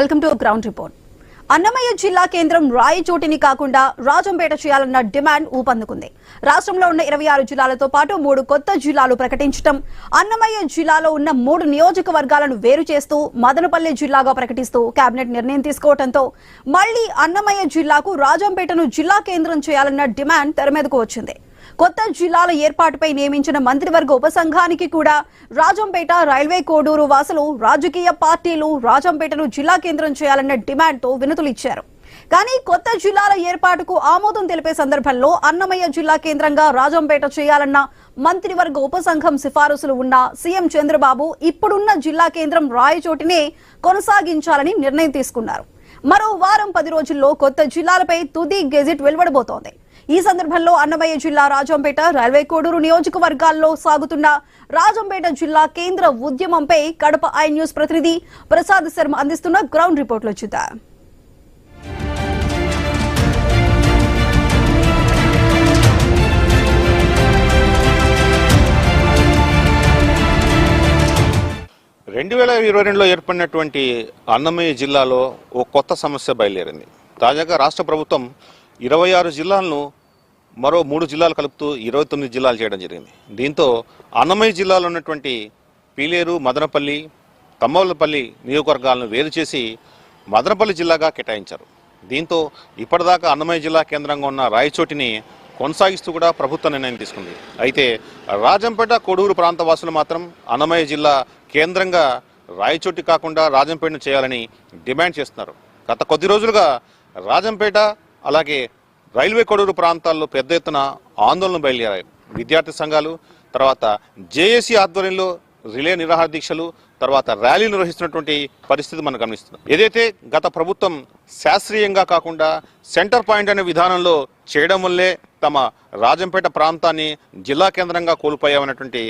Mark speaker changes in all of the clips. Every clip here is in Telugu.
Speaker 1: Welcome to ground report. Annamayya జిల్లా కేంద్రం రాయచోటిని కాకుండా రాజంపేట చేయాలన్న డిమాండ్ ఊపందుకుంది. రాష్ట్రంలో ఉన్న 26 జిల్లాలతో పాటు 3 కొత్త జిల్లాలు ప్రకటించడం, అన్నమయ్య జిల్లాలో ఉన్న 3 నియోజకవర్గాలను వేరు చేస్తూ మదనపల్లి జిల్లాగా ప్రకటిస్తూ కేబినెట్ నిర్ణయం తీసుకోవడంతో మళ్లీ అన్నమయ్య జిల్లాకు రాజంపేటను జిల్లా కేంద్రం చేయాలన్న డిమాండ్ తెరమీదకు వచ్చింది. కొత్త జిల్లాల ఏర్పాటుపై నియమించిన మంత్రివర్గ ఉపసంఘానికి కూడా రాజంపేట, రైల్వే కోడూరు వాసులు, రాజకీయ పార్టీలు రాజంపేటను జిల్లా కేంద్రం చేయాలన్న డిమాండ్తో వినతులు ఇచ్చారు. కానీ కొత్త జిల్లాల ఏర్పాటుకు ఆమోదం తెలిపే సందర్భంలో అన్నమయ్య జిల్లా కేంద్రంగా రాజంపేట చేయాలన్న మంత్రివర్గ ఉపసంఘం సిఫారసులు ఉన్న సీఎం చంద్రబాబు ఇప్పుడున్న జిల్లా కేంద్రం రాయచోటినే కొనసాగించాలని నిర్ణయం తీసుకున్నారు. మరో వారం 10 రోజుల్లో కొత్త జిల్లాలపై తుది గెజిట్ వెలువడబోతోంది. ఈ సందర్భంలో అన్నమయ్య జిల్లా రాజంపేట, రైల్వే కోడూరు నియోజకవర్గాల్లో సాగుతున్న రాజంపేట జిల్లా కేంద్ర ఉద్యమంపై కడప ఐ న్యూస్ ప్రతినిధి ప్రసాద్ శర్మ అందిస్తున్న గ్రౌండ్ రిపోర్ట్లో చూద్దాం.
Speaker 2: రెండు 2022లో ఏర్పడినటువంటి అన్నమయ్య జిల్లాలో ఓ కొత్త సమస్య బయలుదేరింది. తాజాగా రాష్ట్ర ప్రభుత్వం 26 జిల్లాలను మరో 3 జిల్లాలు కలుపుతూ 29 జిల్లాలు చేయడం జరిగింది. దీంతో అన్నమయ్య జిల్లాలో ఉన్నటువంటి పీలేరు, మదనపల్లి, తమ్మలపల్లి నియోజకవర్గాలను వేరు చేసి మదనపల్లి జిల్లాగా కేటాయించారు. దీంతో ఇప్పటిదాకా అన్నమయ్య జిల్లా కేంద్రంగా ఉన్న రాయచోటిని కొనసాగిస్తూ కూడా ప్రభుత్వం నిర్ణయం తీసుకుంది. అయితే రాజంపేట, కోడూరు ప్రాంత వాసులు మాత్రం అన్నమయ్య జిల్లా కేంద్రంగా రాయచోటి కాకుండా రాజంపేటను చేయాలని డిమాండ్ చేస్తున్నారు. గత కొద్ది రోజులుగా రాజంపేట అలాగే రైల్వే కోడూరు ప్రాంతాల్లో పెద్ద ఎత్తున ఆందోళనలు బయలుదేరాయి. విద్యార్థి సంఘాలు, తర్వాత జేఏసీ ఆధ్వర్యంలో రిలే నిరాహార దీక్షలు, తర్వాత ర్యాలీలు నిర్వహిస్తున్నటువంటి పరిస్థితి మనం గమనిస్తున్నాం. ఏదైతే గత ప్రభుత్వం శాస్త్రీయంగా కాకుండా సెంటర్ పాయింట్ అనే విధానంలో చేయడం వల్లే తమ రాజంపేట ప్రాంతాన్ని జిల్లా కేంద్రంగా కోల్పోయామన్నటువంటి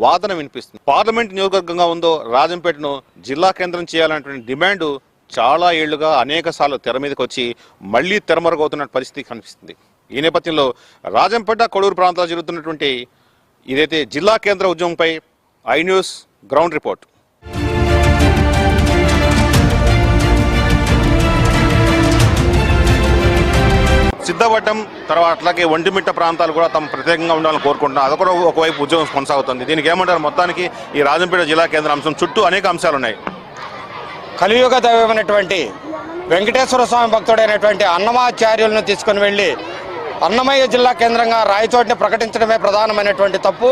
Speaker 2: వాదన వినిపిస్తుంది. పార్లమెంట్ నియోజకవర్గంగా ఉందో రాజంపేటను జిల్లా కేంద్రం చేయాలన్నటువంటి డిమాండ్ చాలా ఏళ్లుగా అనేక సార్లు తెర మీదకి వచ్చి మళ్లీ తెరమరుగవుతున్న పరిస్థితి కనిపిస్తుంది. ఈ నేపథ్యంలో రాజంపేట, కోడూరు ప్రాంతాల్లో జరుగుతున్నటువంటి ఇదైతే జిల్లా కేంద్ర ఉద్యమంపై I News ground report. Siddhavatam, తర్వాత అట్లాగే ఒంటిమిట్ట ప్రాంతాలు కూడా తమ ప్రత్యేకంగా ఉండాలని కోరుకుంటున్నారు. అది కూడా ఒకవైపు ఉద్యమం కొనసాగుతుంది. దీనికి ఏమంటారు? మొత్తానికి ఈ రాజంపేట జిల్లా కేంద్ర అంశం చుట్టూ అనేక అంశాలు ఉన్నాయి.
Speaker 3: కలియుగ దైవమైనటువంటి వెంకటేశ్వర స్వామి భక్తుడైనటువంటి అన్నమాచార్యులను తీసుకుని వెళ్ళి అన్నమయ్య జిల్లా కేంద్రంగా రాయచోటిని ప్రకటించడమే ప్రధానమైనటువంటి తప్పు.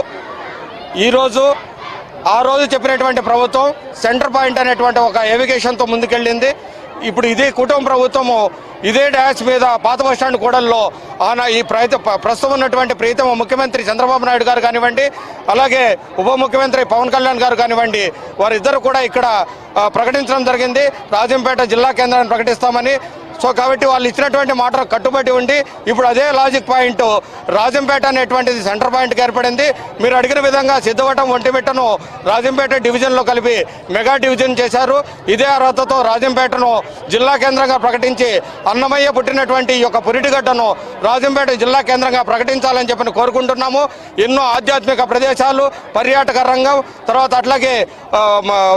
Speaker 3: ఈరోజు ఆ రోజు చెప్పినటువంటి ప్రభుత్వం సెంటర్ పాయింట్ అనేటువంటి ఒక ఎవిగేషన్తో ముందుకెళ్ళింది. ఇప్పుడు ఇదే కుటుంబ ప్రభుత్వము ఇదే డాష్ మీద పాత బస్టాండ్ కూడల్లో ఈ ప్రస్తుతం ఉన్నటువంటి ప్రీతమ ముఖ్యమంత్రి చంద్రబాబు నాయుడు గారు కానివ్వండి, అలాగే ఉప ముఖ్యమంత్రి పవన్ కళ్యాణ్ గారు కానివ్వండి, వారిద్దరు కూడా ఇక్కడ ప్రకటించడం జరిగింది. రాజంపేట జిల్లా కేంద్రాన్ని ప్రకటిస్తామని. సో కాబట్టి వాళ్ళు ఇచ్చినటువంటి మాట కట్టుబడి ఉండి ఇప్పుడు అదే లాజిక్ పాయింట్ రాజంపేట అనేటువంటిది సెంటర్ పాయింట్కి ఏర్పడింది. మీరు అడిగిన విధంగా సిద్ధవటం, ఒంటిమిట్టను రాజంపేట డివిజన్లో కలిపి మెగా డివిజన్ చేశారు. ఇదే అర్హతతో రాజంపేటను జిల్లా కేంద్రంగా ప్రకటించి అన్నమయ్య పుట్టినటువంటి ఈ యొక్క పురిటిగడ్డను రాజంపేట జిల్లా కేంద్రంగా ప్రకటించాలని చెప్పి కోరుకుంటున్నాము. ఎన్నో ఆధ్యాత్మిక ప్రదేశాలు, పర్యాటక రంగం, తర్వాత అట్లాగే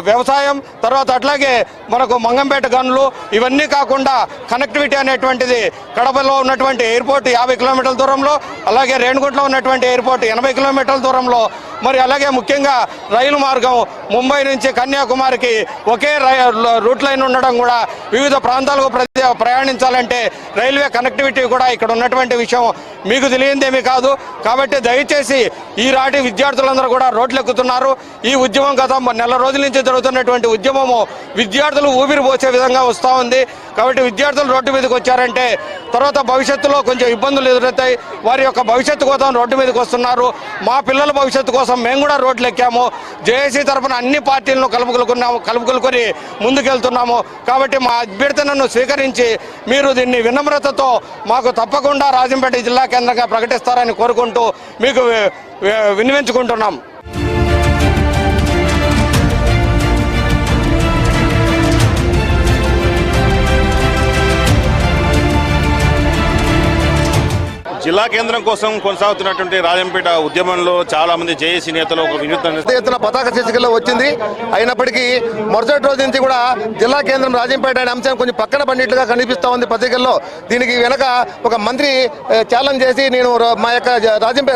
Speaker 3: వ్యవసాయం, తర్వాత అట్లాగే మనకు మంగంపేట గనులు, ఇవన్నీ కాకుండా కనెక్టివిటీ అనేటువంటిది కడపలో ఉన్నటువంటి ఎయిర్పోర్ట్ 50 కిలోమీటర్ల దూరంలో, అలాగే రేణిగుంటలో ఉన్నటువంటి ఎయిర్పోర్ట్ 80 కిలోమీటర్ల దూరంలో, మరి అలాగే ముఖ్యంగా రైలు మార్గం ముంబై నుంచి కన్యాకుమారికి ఒకే రూట్ లైన్ ఉండడం కూడా వివిధ ప్రాంతాలకు ప్రయాణించాలంటే రైల్వే కనెక్టివిటీ కూడా ఇక్కడ ఉన్నటువంటి విషయం మీకు తెలియందేమీ కాదు. కాబట్టి దయచేసి ఈనాటి విద్యార్థులందరూ కూడా రోడ్లు ఎక్కుతున్నారు. ఈ ఉద్యమం గత నెల రోజుల నుంచి జరుగుతున్నటువంటి ఉద్యమము విద్యార్థులు ఊపిరి పోసే విధంగా వస్తూ ఉంది. కాబట్టి విద్యార్థులు రోడ్డు మీదకి వచ్చారంటే తర్వాత భవిష్యత్తులో కొంచెం ఇబ్బందులు ఎదురవుతాయి. వారి యొక్క భవిష్యత్తు కోసం రోడ్డు మీదకి వస్తున్నారు. మా పిల్లల భవిష్యత్తు కోసం మేము కూడా రోడ్లు ఎక్కాము. జేఏసీ తరఫున అన్ని పార్టీలను కలుపుకొని ముందుకెళ్తున్నాము. కాబట్టి మా అభ్యర్థనను స్వీకరించి మీరు దీన్ని వినమ్రతతో మాకు తప్పకుండా రాజంపేట జిల్లా కేంద్రంగా ప్రకటిస్తారని కోరుకుంటూ మీకు విన్నవించుకుంటున్నాం.
Speaker 2: జిల్లా కేంద్రం కోసం కొనసాగుతున్నటువంటి రాజంపేట ఉద్యమంలో చాలా మంది జేఏసీ నేతలు ఒక వినూత్న
Speaker 4: పెద్ద ఎత్తున పతాక శీర్షికలో వచ్చింది. అయినప్పటికీ మరుసటి రోజు నుంచి కూడా జిల్లా కేంద్రం రాజంపేట అనే అంశం కొంచెం పక్కన పడినట్లుగా కనిపిస్తూ ఉంది పత్రికల్లో. దీనికి వెనక ఒక మంత్రి ఛాలెంజ్ చేసి నేను మా యొక్క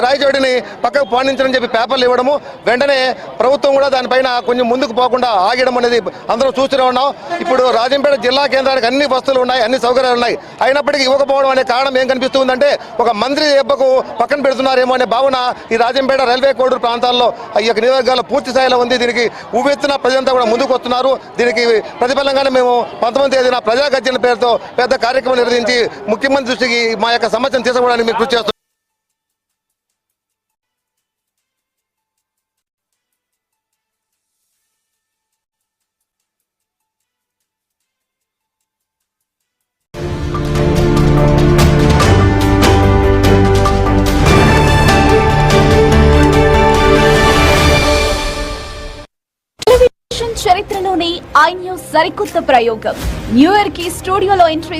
Speaker 4: రాయచోటిని పక్కకు పాలించని చెప్పి పేపర్లు ఇవ్వడము, వెంటనే ప్రభుత్వం కూడా దానిపైన కొంచెం ముందుకు పోకుండా ఆగడం అనేది అందరం చూస్తూనే ఉన్నాం. ఇప్పుడు రాజంపేట జిల్లా కేంద్రానికి అన్ని వస్తువులు ఉన్నాయి, అన్ని సౌకర్యాలు ఉన్నాయి. అయినప్పటికీ ఇవ్వకపోవడం అనే కారణం ఏం కనిపిస్తుందంటే ఒక మంత్రి దెబ్బకు పక్కన పెడుతున్నారేమో అనే భావన ఈ రాజంపేట రైల్వే కోడూరు ప్రాంతాల్లో ఈ యొక్క నియోజకవర్గాల్లో పూర్తి స్థాయిలో ఉంది. దీనికి ఉవ్వెత్తున ప్రజలంతా కూడా ముందుకు వస్తున్నారు. దీనికి ప్రతిఫలంగానే మేము 19వ తేదీన ప్రజా గర్జన పేరుతో పెద్ద కార్యక్రమం నిర్వహించి ముఖ్యమంత్రి దృష్టికి మా యొక్క సమస్యను తీసుకోవడానికి మేము కృషి చేస్తున్నాం.
Speaker 5: చరిత్రలోనే ఐ న్యూస్ సరికొత్త ప్రయోగం. న్యూ ఇయర్ కి స్టూడియోలో ఎంట్రీ